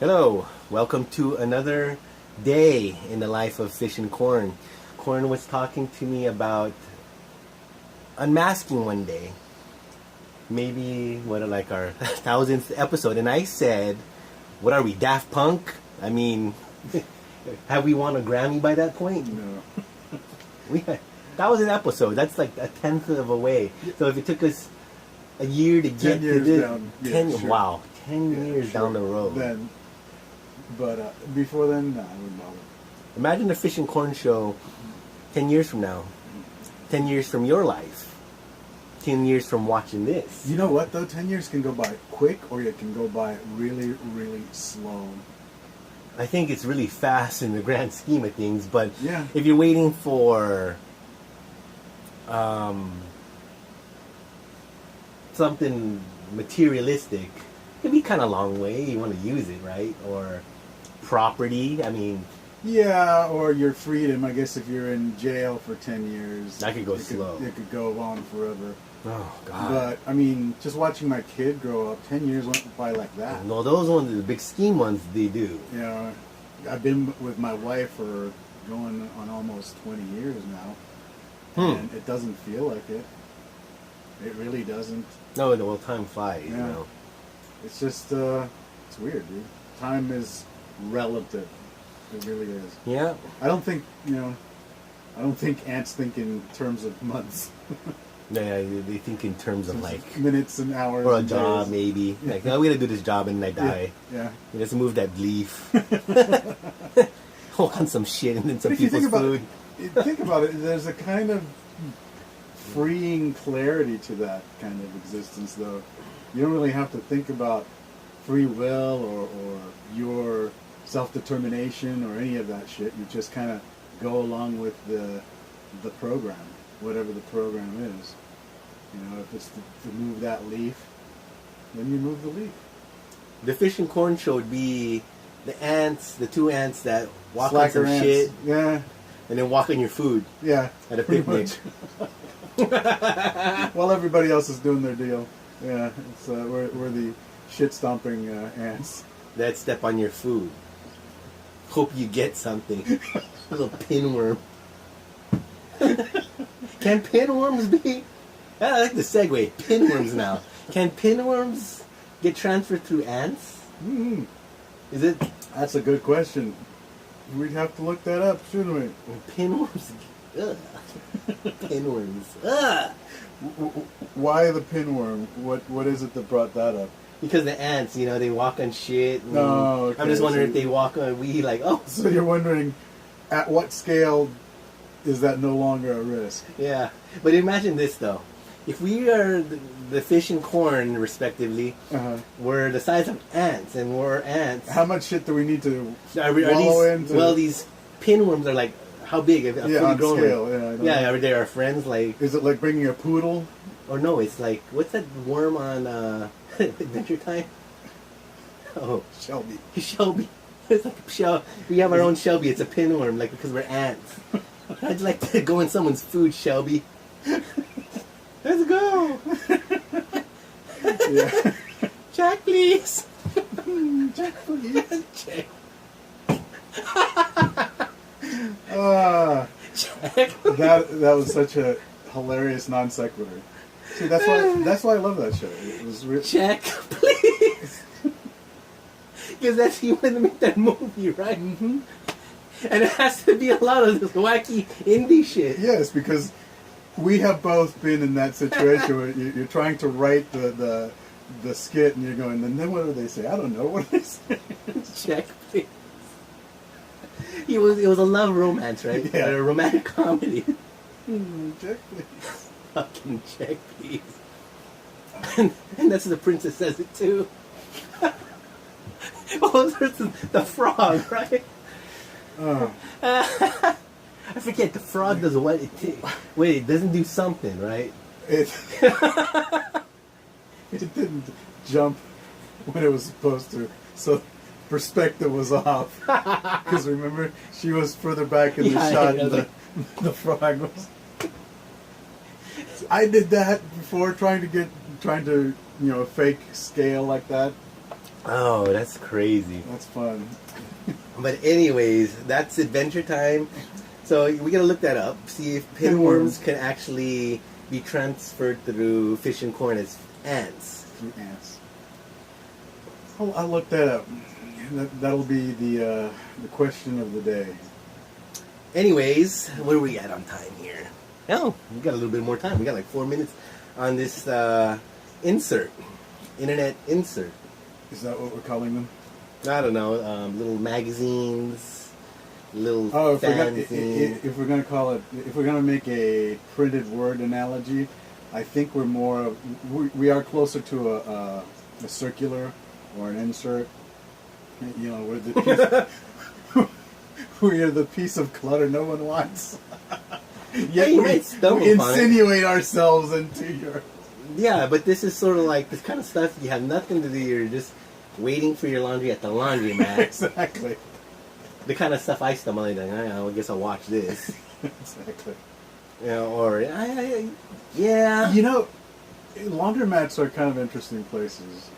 Hello, welcome to another day in the life of Fish and Corn. Corn was talking to me about unmasking one day, maybe like our thousandth episode, and I said, "What are we, Daft Punk? I mean, have we won a Grammy by that point?" No. That was an episode. That's like a tenth of a way. So if it took us a year to get 10 years to this, down. Yeah, 10 sure. wow, 10 Yeah, years sure. down the road. But before then, no, I wouldn't bother. Imagine the Fish and Corn show 10 years from now. 10 years from your life. 10 years from watching this. You know what, though? 10 years can go by quick, or it can go by really, really slow. I think it's really fast in the grand scheme of things, but Yeah. if you're waiting for something materialistic, it can be kind of a long way. You want to use it, right? Or property. I mean, Yeah, or your freedom. I guess if you're in jail for 10 years... That could go slow. It could go on forever. oh, God. But, I mean, just watching my kid grow up, 10 years went by like that. No, those ones, the big scheme ones, they do. You know, I've been with my wife for going on almost 20 years now. And it doesn't feel like it. It really doesn't. No, well, time flies, you Yeah. know. It's just, it's weird, dude. Time is relative. It really is. Yeah. I don't think ants think in terms of months. Yeah, they think in terms of like, Minutes and hours. or a and job days. maybe. Like, no, we gotta do this job and then I die. Yeah. Let's move that leaf. Walk on some shit and then But some if you people's food. think about it, there's a kind of freeing clarity to that kind of existence, though. You don't really have to think about free will or your self-determination or any of that shit. You just kind of go along with the program, whatever the program is. You know, if it's to move that leaf, then you move the leaf. The Fish and Corn show would be the ants, the two ants that walk Slacker on some ants. shit Yeah, and then walk on your food yeah. at a pretty picnic. much. While everybody else is doing their deal. Yeah, it's, we're the shit-stomping ants. That step on your food. Hope you get something. A little pinworm. Can pinworms be? I like the segue. Pinworms now. Can pinworms get transferred through ants? Mm, Is it that's a good question. We'd have to look that up, shouldn't we? pinworms? Ugh. Pinworms. Ugh. Why the pinworm? What is it that brought that up? Because the ants, you know, they walk on shit. And No, okay, I'm just wondering so- if they walk on weed, like, oh, So you're wondering, at what scale is that no longer a risk? yeah. But imagine this, though. If we are the Fish and Corn, respectively, Uh-huh. we're the size of ants, and we're ants. How much shit do we need to Are wallow these, into? well, these pinworms are like, how big? A fully on grown scale. one. Yeah, I don't Yeah, know. are they our friends? Like, Is it like bringing a poodle? or no, it's like, what's that worm on Adventure Time? Oh, Shelby. Shelby. It's like we have our own Shelby. It's a pinworm, like, because we're ants. I'd like to go in someone's food, Shelby. Let's go. Yeah. Jack, please. Jack, please. Jack. Ah, Jack. that was such a hilarious non sequitur. See, that's why I love that show. It was Jack, please. Because that's you want to make that movie, right? Mm-hmm. And it has to be a lot of this wacky indie shit. Yes, because we have both been in that situation where you're trying to write the skit and you're going, and then what do they say? I don't know. What do they say? Jack, please. It was a love romance, right? Yeah. A romantic comedy. Jack, please. Fucking Jack, please. And that's the princess says it too. Oh, there's the frog, right? Oh, I forget, the frog does what it wait, it doesn't do something, right? it didn't jump when it was supposed to, so perspective was off. Because remember, she was further back in the Yeah, shot, yeah, and like- the frog was. I did that before, trying to fake scale like that. Oh, that's crazy. That's fun. But anyways, that's Adventure Time. So we gotta look that up. See if pinworms can actually be transferred through fish and corn as ants. Through ants. I'll look that up. That'll be the question of the day. Anyways, where are we at on time here? Oh, we got a little bit more time. We got like 4 minutes on this internet insert. Is that what we're calling them? I don't know, little magazines, little fanzines. If we're gonna make a printed word analogy, I think we are closer to a circular or an insert. You know, we're the piece, we are the piece of clutter no one wants. Yet you we might stumble upon it. insinuate ourselves into your. Yeah, but this is sort of like this kind of stuff you have nothing to do. You're just waiting for your laundry at the laundromat. Exactly. The kind of stuff I stumble in, like, I guess I'll watch this. Exactly. You know, or yeah. You know, laundromats are kind of interesting places.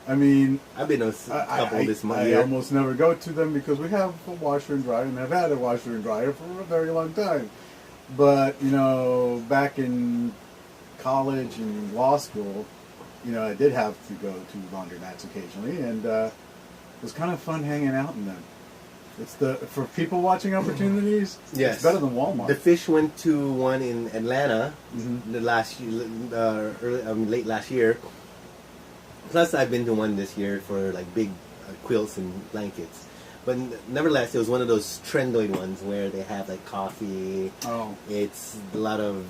I mean, I've been to a couple this month. I almost never go to them because we have a washer and dryer, and I've had a washer and dryer for a very long time. But, you know, back in college and law school, you know, I did have to go to laundromats occasionally, and it was kind of fun hanging out in them. It's for people watching opportunities. Yes. It's better than Walmart. The Fish went to one in Atlanta Mm-hmm. late last year. Plus, I've been to one this year for like big quilts and blankets. But nevertheless, it was one of those trendoid ones where they have like coffee. Oh. It's a lot of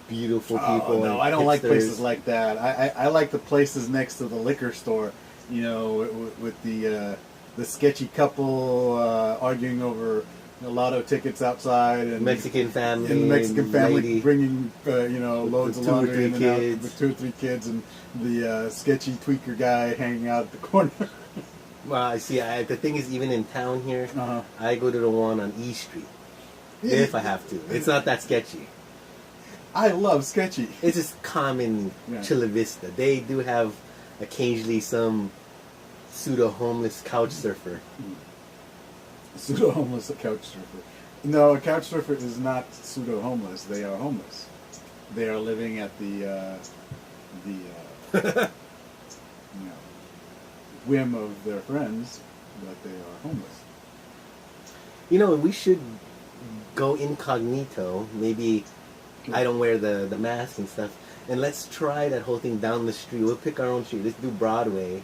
beautiful Oh, people. no, and I don't like hipsters. places like that. I like the places next to the liquor store, you know, with the sketchy couple arguing over lotto tickets outside, and Mexican family. and the Mexican family lady. bringing loads of two or laundry three in and out kids. with 2 or 3 kids, and the sketchy tweaker guy hanging out at the corner. Well, I see. The thing is, even in town here, Uh-huh. I go to the one on E Street Yeah. if I have to. It's not that sketchy. I love sketchy. It's just common Yeah. Chula Vista. They do have occasionally some pseudo homeless couch surfer. Pseudo homeless couch surfer. No, a couch surfer is not pseudo homeless. They are homeless. They are living at the you know, whim of their friends, but they are homeless. You know, we should go incognito. Maybe I don't wear the mask and stuff. And let's try that whole thing down the street. We'll pick our own street. Let's do Broadway.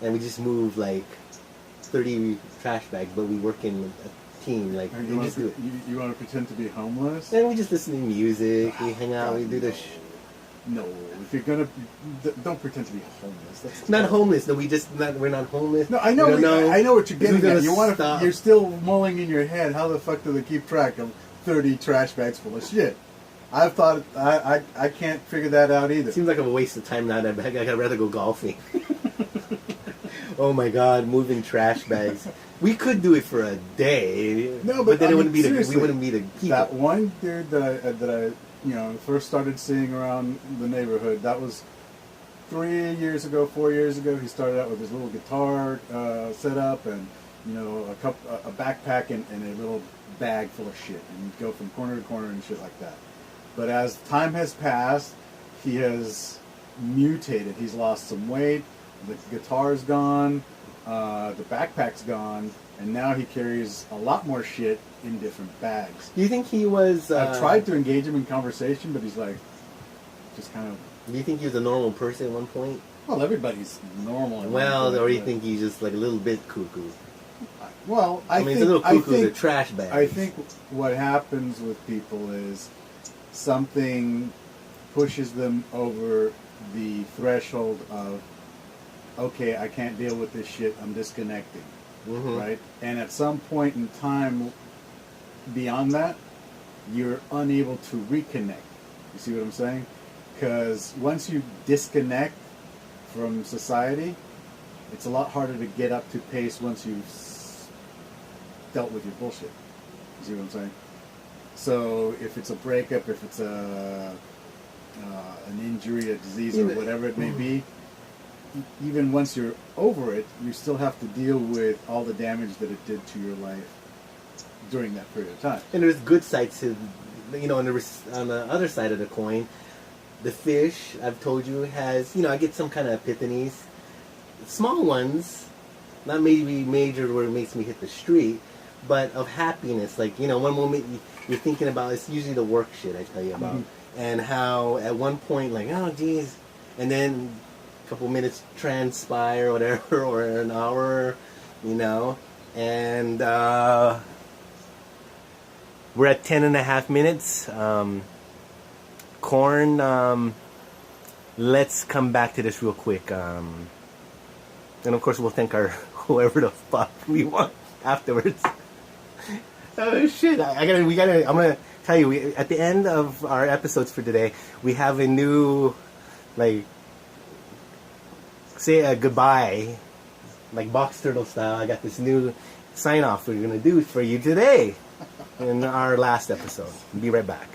And we just move like 30 trash bags, but we work in a team. Like, And we you, want just to, do it. you want to pretend to be homeless? And we just listen to music. We hang out. God, We do the... no. If you're gonna, don't pretend to be homeless. That's Not homeless. No, we're not homeless. No, I know. We don't I know what you're getting Who's gonna at. You want to. stop? You're still mulling in your head. How the fuck do they keep track of 30 trash bags full of shit? I've thought. I can't figure that out either. Seems like a waste of time now. That I'd rather go golfing. Oh my God, moving trash bags. We could do it for a day. No, but then I it wouldn't mean, be we seriously, wouldn't be the people. That one dude that I first started seeing around the neighborhood. That was 4 years ago. He started out with his little guitar setup and a backpack and a little bag full of shit, and he'd go from corner to corner and shit like that. But as time has passed, he has mutated. He's lost some weight. The guitar's gone. The backpack's gone. And now he carries a lot more shit in different bags. Do you think he was... I've tried to engage him in conversation, but he's like, just kind of... Do you think he was a normal person at one point? Well, everybody's normal. at Well, one point, or do you but- think he's just like a little bit cuckoo? Well, I mean, it's a little cuckoo with a trash bag. I think what happens with people is something pushes them over the threshold of, okay, I can't deal with this shit, I'm disconnecting, right? And at some point in time beyond that, you're unable to reconnect. You see what I'm saying? Because once you disconnect from society, it's a lot harder to get up to pace once you've dealt with your bullshit. You see what I'm saying? So if it's a breakup, if it's an injury, a disease, or whatever it may be, even once you're over it, you still have to deal with all the damage that it did to your life during that period of time. And there's good sides to, on the other side of the coin, the fish, I've told you, has, I get some kind of epiphanies. Small ones, not maybe major where it makes me hit the street, but of happiness. Like, one moment you're thinking about, it's usually the work shit I tell you about. Mm-hmm. And how at one point, like, oh, geez, and then a couple minutes transpire or whatever, or an hour, and we're at 10.5 minutes. Corn, let's come back to this real quick. And of course, we'll thank our whoever the fuck we want afterwards. Oh shit! I'm gonna tell you. At the end of our episodes for today, we have a new, say a goodbye, like box turtle style. I got this new sign off we're gonna do for you today in our last episode. Be right back.